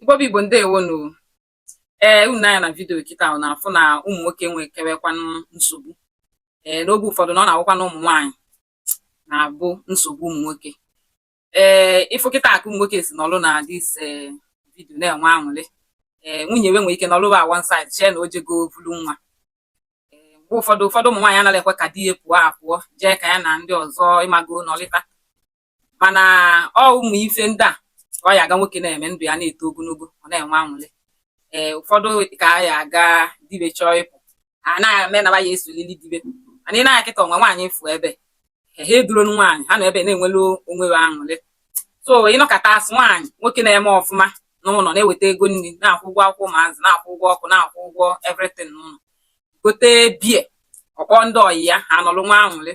Igbo Igbo ndewonu. Unu anya na vidiyo kịta na-afụ na ụmụ nwoke nwekewekwanụ nsogbu. N'oge ụfọdụ na ọ na-awụkwanụ ụmụ nwaanyị na-abụ nsogbu ụmụ nwoke. Ịfụ kịta ka ụmụ nwoke si n'ọlụ na dis vidiyo na-enwe aṅụrị. Nwunye nwee ike n'ọlụ ba one side chee na o jego vulu nwa. Mgbe ụfọdụ ụmụ nwaanyị anaghị ekwe ka di ya pụọ jee ka ya na ndị ọzọ ịmago nọlịta. Mana ọ ụmụ ife ndị a ọ ya aga nwoke na-eme ndụ ya na-eto ogologo, ọ na-enwe aṅụrị. Ụfọdụ ka a ya aga dibe chọọ ịpụ, a na-eme na ya esolili dibe, mana ị na-anya kịta onwe nwaanyị fụ ebe ha eduronu nwaanyị ha nọ ebe na-enwelu onwe ha aṅụrị. So ịnọkọta asị nwaanyị nwoke na-eme ọfụma n'ụlọ na-eweta ego nri, na-akwụ ụgwọ akwụkwọ ụmụazị, na-akwụ ụgwọ ọkụ, na-akwụ ụgwọ everything n'ụlọ, gote bie ọkpọ ndị ọyị ya ha nọlụ nwa aṅụrị.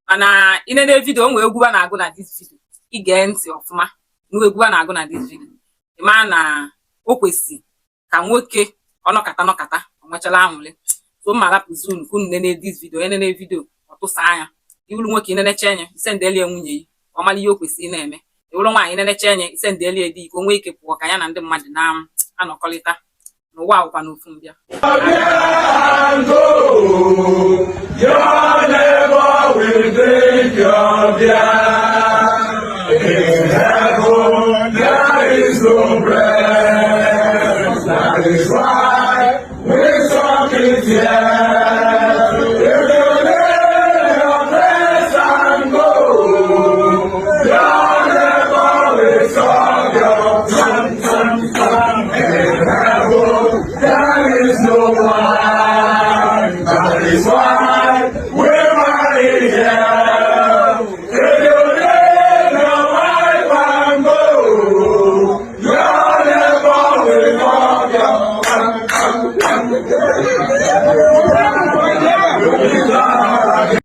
Mana ịnene vidio o nwee egwu a na-agụ na dis vidio, ige ntị ọfụma egwu a na-agụ na dis vidio, ịma na o kwesịrị ka nwoke ọ nọkata ọ nwechala aṅụrị. So mma rapụzi unu ka unu nene dis vidio, enene vidio ọtụsa anya iwuru nwoke inenecha enye isendelie nwunye yi ọ mara ihe o kwesịrị na-eme. Iwuru nwaanyị inenecha enye isendelie di ka o nwee ike pụọ ka ya na ndị mmadụ na-anọkọrịta n'ụwa akwụkwa n'ofu mbịa. That is why we're talking here. If you let your place and go, you're never resolve your time. In heaven, there is no one. That is why we're married here. If you let your wife and go, you're never resolve your time.